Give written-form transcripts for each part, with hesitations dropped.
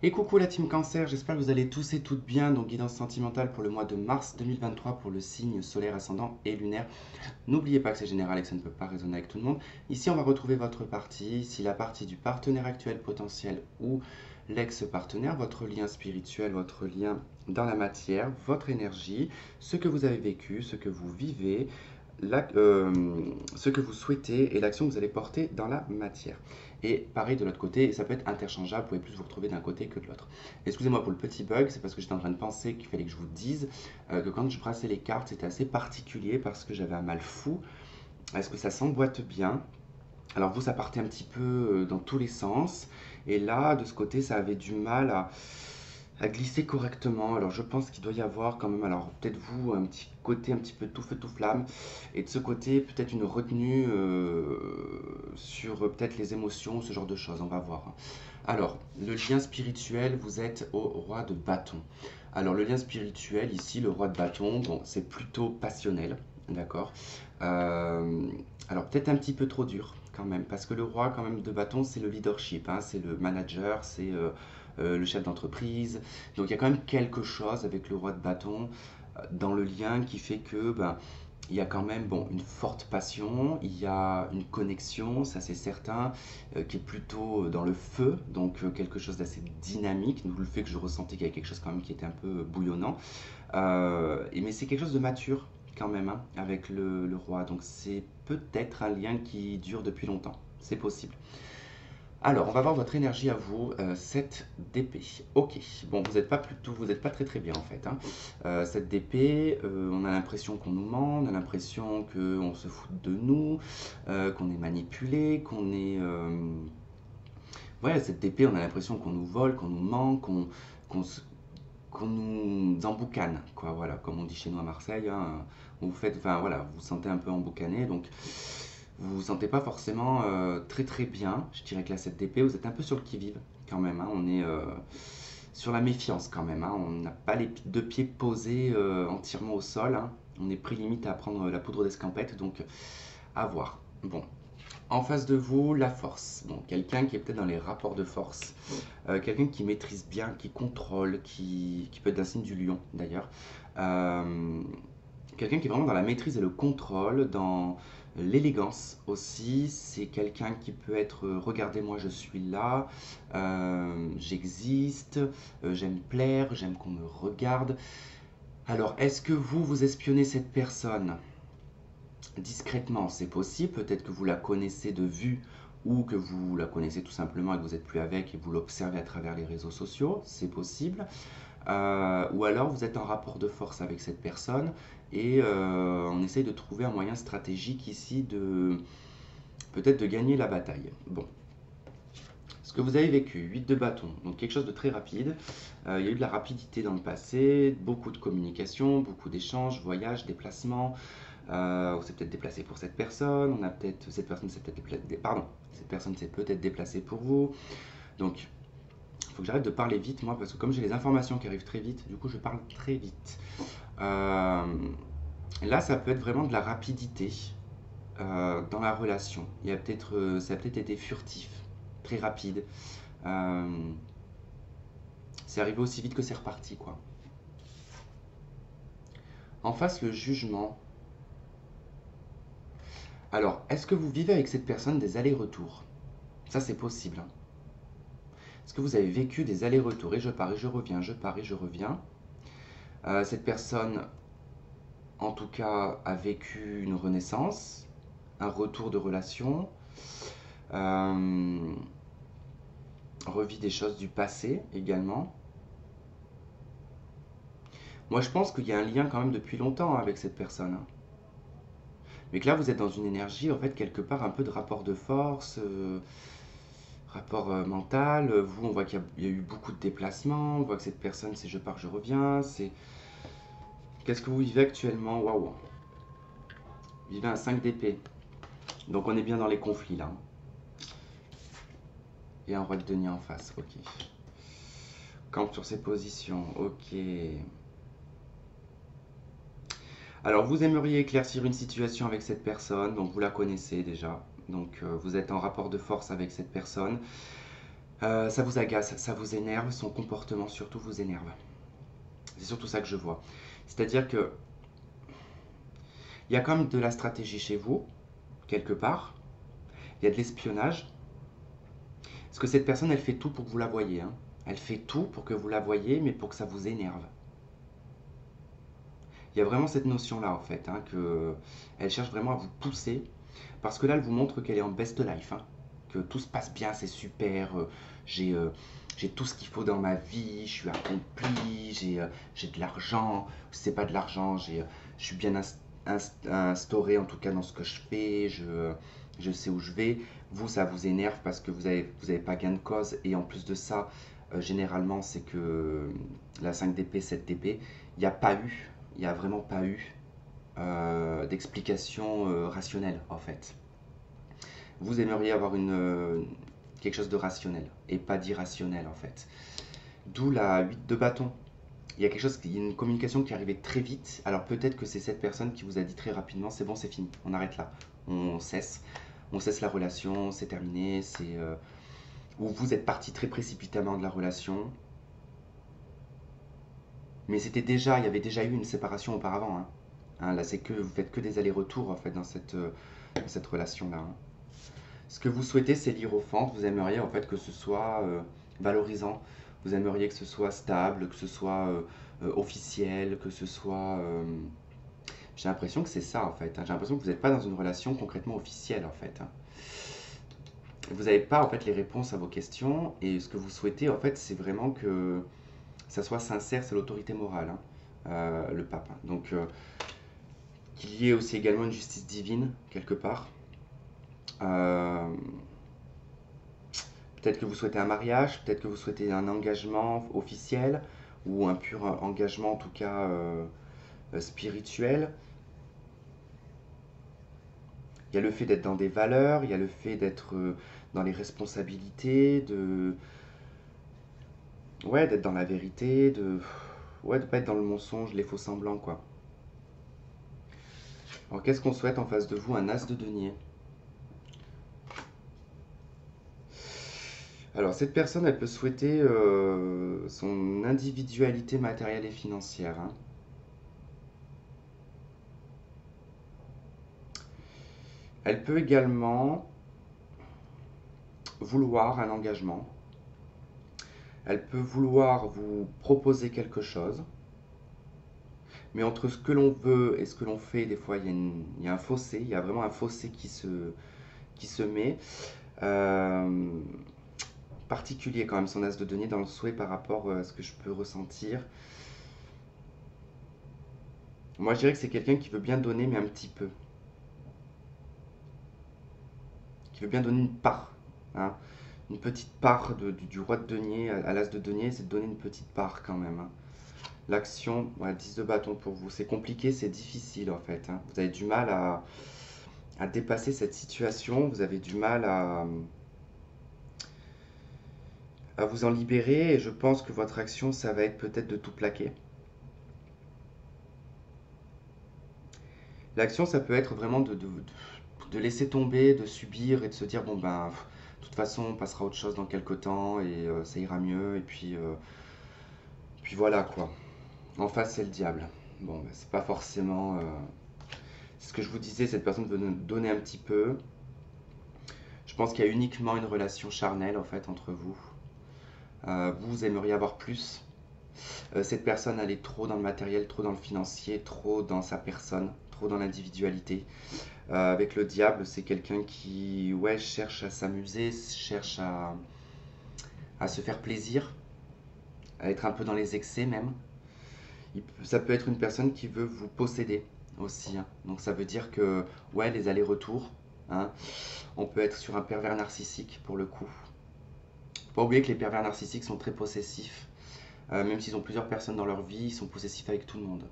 Et coucou la team Cancer, j'espère que vous allez tous et toutes bien. Donc guidance sentimentale pour le mois de mars 2023 pour le signe solaire ascendant et lunaire. N'oubliez pas que c'est général et que ça ne peut pas résonner avec tout le monde. Ici on va retrouver votre partie, si la partie du partenaire actuel potentiel ou l'ex-partenaire, votre lien spirituel, votre lien dans la matière, votre énergie, ce que vous avez vécu, ce que vous vivez, ce que vous souhaitez et l'action que vous allez porter dans la matière. Et pareil de l'autre côté, ça peut être interchangeable, vous pouvez plus vous retrouver d'un côté que de l'autre. Excusez-moi pour le petit bug, c'est parce que j'étais en train de penser qu'il fallait que je vous dise que quand je brassais les cartes, c'était assez particulier parce que j'avais un mal fou. Est-ce que ça s'emboîte bien? Alors vous, ça partait un petit peu dans tous les sens. Et là, de ce côté, ça avait du mal à glisser correctement. Alors je pense qu'il doit y avoir quand même, alors peut-être vous, un petit côté un petit peu tout feu tout flamme, et de ce côté peut-être une retenue sur peut-être les émotions, ce genre de choses, on va voir. Alors, le lien spirituel, vous êtes au roi de bâton. Alors le lien spirituel, ici, le roi de bâton, bon, c'est plutôt passionnel, d'accord. Euh, alors peut-être un petit peu trop dur quand même, parce que le roi quand même de bâton, c'est le leadership, hein, c'est le manager, c'est le chef d'entreprise. Donc il y a quand même quelque chose avec le roi de bâton dans le lien qui fait que ben, il y a quand même bon, une forte passion, il y a une connexion, ça c'est certain, qui est plutôt dans le feu, donc quelque chose d'assez dynamique, d'où le fait que je ressentais qu'il y avait quelque chose quand même qui était un peu bouillonnant. Mais c'est quelque chose de mature quand même hein, avec le roi, donc c'est peut-être un lien qui dure depuis longtemps, c'est possible. Alors, on va voir votre énergie à vous, 7 d'épée. Ok, bon, vous n'êtes pas très très bien en fait. Hein. 7 d'épée, on a l'impression qu'on nous ment, on a l'impression qu'on se fout de nous, qu'on est manipulé, qu'on est... Ouais, 7 d'épée, on a l'impression qu'on nous vole, qu'on nous ment, qu'on se- qu'on nous emboucane, quoi, voilà, comme on dit chez nous à Marseille. Hein. Vous faites, enfin voilà, vous vous sentez un peu emboucané, donc vous vous sentez pas forcément très très bien. Je dirais que la 7 d'épée, vous êtes un peu sur le qui-vive quand même. Hein. On est sur la méfiance quand même. Hein. On n'a pas les deux pieds posés entièrement au sol. Hein. On est pris limite à prendre la poudre d'escampette, donc à voir. Bon, en face de vous, la force. Bon, quelqu'un qui est peut-être dans les rapports de force, quelqu'un qui maîtrise bien, qui contrôle, qui peut être d'un signe du lion d'ailleurs. Euh, Quelqu'un qui est vraiment dans la maîtrise et le contrôle, dans l'élégance aussi. C'est quelqu'un qui peut être regardez-moi, je suis là, j'existe, j'aime plaire, j'aime qu'on me regarde. Alors, est-ce que vous espionnez cette personne discrètement? C'est possible, peut-être que vous la connaissez de vue ou que vous la connaissez tout simplement et que vous n'êtes plus avec et vous l'observez à travers les réseaux sociaux, c'est possible. Ou alors vous êtes en rapport de force avec cette personne et on essaye de trouver un moyen stratégique ici de peut-être de gagner la bataille. Bon, ce que vous avez vécu, 8 de bâton, donc quelque chose de très rapide. Il y a eu de la rapidité dans le passé, beaucoup de communication, beaucoup d'échanges, voyages, déplacements. On s'est peut-être déplacé pour cette personne, on a peut-être cette personne s'est peut-être déplacée, pardon, cette personne s'est peut-être déplacée pour vous. Donc il faut que j'arrête de parler vite, moi, parce que comme j'ai les informations qui arrivent très vite, du coup, je parle très vite. Euh, Là, ça peut être vraiment de la rapidité dans la relation. Ça a peut-être été furtif, très rapide. Euh, c'est arrivé aussi vite que c'est reparti, quoi. En face, le jugement. Alors, est-ce que vous vivez avec cette personne des allers-retours? Ça, c'est possible. Hein. Est-ce que vous avez vécu des allers-retours et je pars et je reviens, je pars et je reviens? Cette personne en tout cas, a vécu une renaissance, un retour de relation, euh, revit des choses du passé également. Moi, je pense qu'il y a un lien quand même depuis longtemps hein, avec cette personne. Hein. Mais que là, vous êtes dans une énergie, en fait, quelque part, un peu de rapport de force, rapport mental. Vous, on voit qu'il y a eu beaucoup de déplacements. On voit que cette personne, c'est je pars, je reviens. C'est qu'est-ce que vous vivez actuellement? Waouh! Vous vivez un 5 d'épée. Donc, on est bien dans les conflits là. Et un roi de denier en face, ok. Campe sur ses positions, ok. Alors vous aimeriez éclaircir une situation avec cette personne, donc vous la connaissez déjà. Donc vous êtes en rapport de force avec cette personne. Ça vous agace, ça vous énerve, son comportement surtout vous énerve. C'est surtout ça que je vois. C'est-à-dire que il y a quand même de la stratégie chez vous, quelque part. Il y a de l'espionnage. Parce que cette personne, elle fait tout pour que vous la voyiez, hein. Elle fait tout pour que vous la voyiez, mais pour que ça vous énerve. Il y a vraiment cette notion-là, en fait, hein, que elle cherche vraiment à vous pousser. Parce que là, elle vous montre qu'elle est en best life, hein, que tout se passe bien, c'est super. J'ai euh, j'ai tout ce qu'il faut dans ma vie, je suis accompli, j'ai de l'argent. Si c'est pas de l'argent, je suis bien instauré, en tout cas, dans ce que je fais. Je sais où je vais. Vous, ça vous énerve parce que vous avez pas gain de cause. Et en plus de ça, généralement, c'est que la 5 d'épée, 7 d'épée, il n'y a pas eu, il n'y a vraiment pas eu d'explication rationnelle, en fait. Vous aimeriez avoir quelque chose de rationnel et pas d'irrationnel, en fait. D'où la 8 de bâton. Il y a une communication qui arrivait très vite. Alors peut-être que c'est cette personne qui vous a dit très rapidement, c'est bon, c'est fini, on arrête là, on cesse. On cesse la relation, c'est terminé, ou vous êtes parti très précipitamment de la relation. Mais il y avait déjà eu une séparation auparavant, hein. Hein, là, c'est que vous faites que des allers-retours en fait dans cette relation-là, hein. Ce que vous souhaitez, c'est l'hiérophante. Vous aimeriez en fait que ce soit valorisant. Vous aimeriez que ce soit stable, que ce soit officiel, que ce soit. J'ai l'impression que c'est ça en fait, hein. J'ai l'impression que vous n'êtes pas dans une relation concrètement officielle en fait, hein. Vous n'avez pas en fait les réponses à vos questions et ce que vous souhaitez en fait, c'est vraiment que ça soit sincère, c'est l'autorité morale, hein, le pape, hein. Donc qu'il y ait aussi également une justice divine quelque part. Euh, Peut-être que vous souhaitez un mariage, peut-être que vous souhaitez un engagement officiel ou un pur engagement en tout cas spirituel. Il y a le fait d'être dans des valeurs, il y a le fait d'être dans les responsabilités, ouais, d'être dans la vérité, ouais, de pas être dans le mensonge, les faux semblants, quoi. Alors qu'est-ce qu'on souhaite en face de vous? Un as de denier. Alors cette personne, elle peut souhaiter son individualité matérielle et financière, hein. Elle peut également vouloir un engagement. Elle peut vouloir vous proposer quelque chose. Mais entre ce que l'on veut et ce que l'on fait, des fois, il y a un fossé. Il y a vraiment un fossé qui se met. Euh, Particulier quand même son as de denier dans le souhait par rapport à ce que je peux ressentir. Moi, je dirais que c'est quelqu'un qui veut bien donner, mais un petit peu. Qui veut bien donner une part, hein. Une petite part du roi de denier à l'as de denier, c'est de donner une petite part quand même, hein. L'action, ouais, 10 de bâton pour vous. C'est compliqué, c'est difficile en fait, hein. Vous avez du mal à dépasser cette situation, vous avez du mal à vous en libérer et je pense que votre action, ça va être peut-être de tout plaquer. L'action, ça peut être vraiment de laisser tomber, de subir et de se dire, bon ben, de toute façon, on passera à autre chose dans quelques temps et ça ira mieux et puis voilà quoi. En face, c'est le diable. Bon, ben, c'est pas forcément. C'est ce que je vous disais, cette personne veut nous donner un petit peu. Je pense qu'il y a uniquement une relation charnelle en fait entre vous. Vous aimeriez avoir plus. Cette personne, elle est trop dans le matériel, trop dans le financier, trop dans sa personne, trop dans l'individualité. Avec le diable, c'est quelqu'un qui ouais, cherche à s'amuser, cherche à se faire plaisir, à être un peu dans les excès même. Ça peut être une personne qui veut vous posséder aussi, hein. Donc ça veut dire que, ouais, les allers-retours, hein. On peut être sur un pervers narcissique pour le coup. Faut pas oublier que les pervers narcissiques sont très possessifs. Même s'ils ont plusieurs personnes dans leur vie, ils sont possessifs avec tout le monde.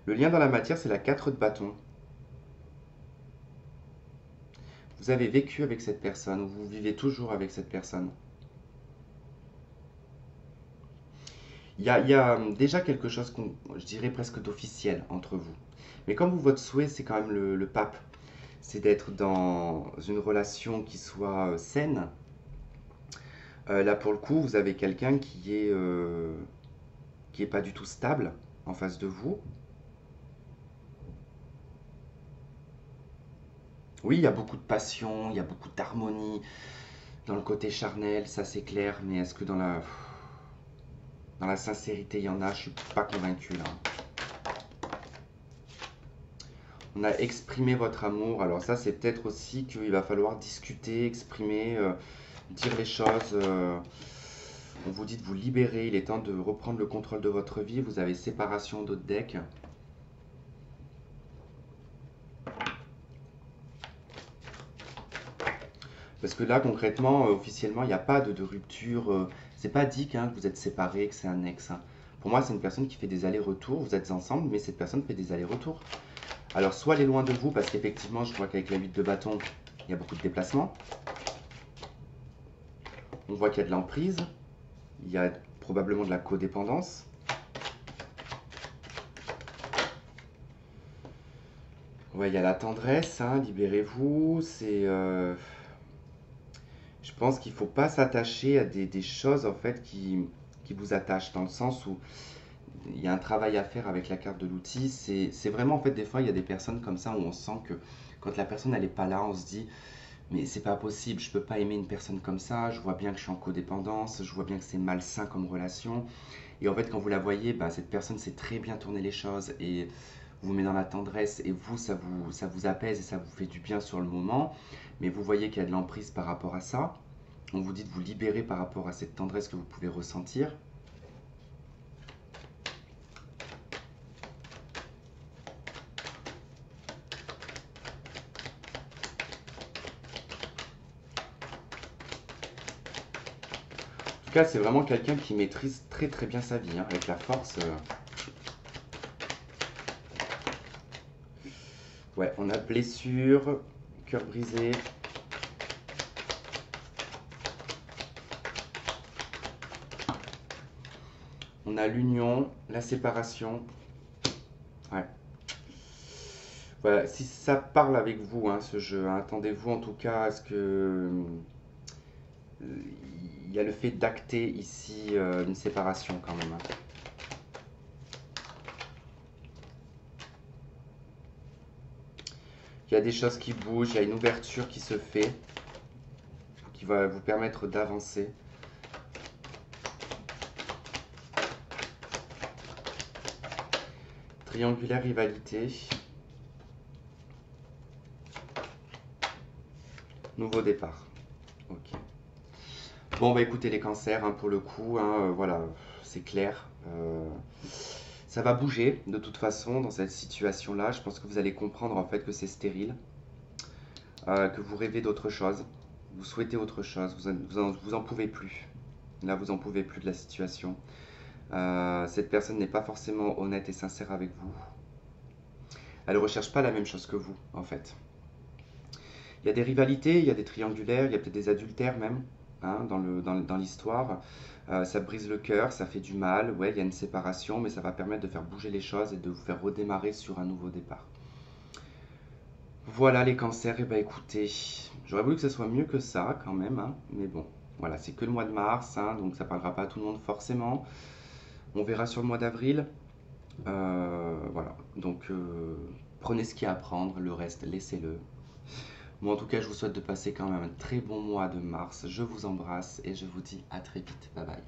Le lien dans la matière, c'est la 4 de bâton. Vous avez vécu avec cette personne, ou vous vivez toujours avec cette personne. Il y a déjà quelque chose, je dirais presque d'officiel entre vous. Mais comme vous, votre souhait, c'est quand même le pape. c'est d'être dans une relation qui soit saine. Là, pour le coup, vous avez quelqu'un qui est pas du tout stable en face de vous. Oui, il y a beaucoup de passion, il y a beaucoup d'harmonie dans le côté charnel, ça c'est clair, mais est-ce que dans la sincérité il y en a? Je suis pas convaincu là. On a exprimé votre amour, alors ça c'est peut-être aussi qu'il va falloir discuter, exprimer, dire les choses. On vous dit de vous libérer, il est temps de reprendre le contrôle de votre vie. Vous avez séparation d'autres decks. Parce que là, concrètement, officiellement, il n'y a pas de rupture. C'est pas dit hein, que vous êtes séparés, que c'est un ex, hein. Pour moi, c'est une personne qui fait des allers-retours. Vous êtes ensemble, mais cette personne fait des allers-retours. Alors, soit elle est loin de vous, parce qu'effectivement, je vois qu'avec la 8 de bâton, il y a beaucoup de déplacements. On voit qu'il y a de l'emprise. Il y a probablement de la codépendance. Ouais, il y a la tendresse, hein, libérez-vous. Je pense qu'il ne faut pas s'attacher à des choses en fait qui vous attachent, dans le sens où il y a un travail à faire avec la carte de l'outil. C'est vraiment en fait des fois il y a des personnes comme ça où on sent que quand la personne elle n'est pas là, on se dit mais c'est pas possible, je peux pas aimer une personne comme ça, je vois bien que je suis en codépendance, je vois bien que c'est malsain comme relation. Et en fait quand vous la voyez, bah, cette personne sait très bien tourner les choses et vous met dans la tendresse et vous ça vous apaise et ça vous fait du bien sur le moment. Mais vous voyez qu'il y a de l'emprise par rapport à ça. On vous dit de vous libérer par rapport à cette tendresse que vous pouvez ressentir. En tout cas, c'est vraiment quelqu'un qui maîtrise très très bien sa vie, hein, avec la force. Ouais, on a blessure, cœur brisé. On a l'union, la séparation. Ouais. Voilà, si ça parle avec vous, hein, ce jeu, hein, attendez-vous en tout cas à ce que il y a le fait d'acter ici une séparation quand même, hein. Il y a des choses qui bougent, il y a une ouverture qui se fait, qui va vous permettre d'avancer. Triangulaire rivalité. Nouveau départ. Ok. Bon, bah écoutez les cancers, hein, pour le coup, hein, voilà, c'est clair. Ça va bouger de toute façon dans cette situation-là. Je pense que vous allez comprendre en fait que c'est stérile, que vous rêvez d'autre chose, vous souhaitez autre chose, vous en pouvez plus. Là, vous en pouvez plus de la situation. Cette personne n'est pas forcément honnête et sincère avec vous. Elle ne recherche pas la même chose que vous, en fait. Il y a des rivalités, il y a des triangulaires, il y a peut-être des adultères même, hein, dans l'histoire. Ça brise le cœur, ça fait du mal. Ouais, il y a une séparation, mais ça va permettre de faire bouger les choses et de vous faire redémarrer sur un nouveau départ. Voilà les cancers, et bah écoutez, j'aurais voulu que ce soit mieux que ça quand même, hein, mais bon, voilà, c'est que le mois de mars, hein, donc ça parlera pas à tout le monde forcément. On verra sur le mois d'avril. Voilà, donc prenez ce qu'il y a à prendre, le reste laissez-le. Moi en tout cas je vous souhaite de passer quand même un très bon mois de mars, je vous embrasse et je vous dis à très vite, bye bye.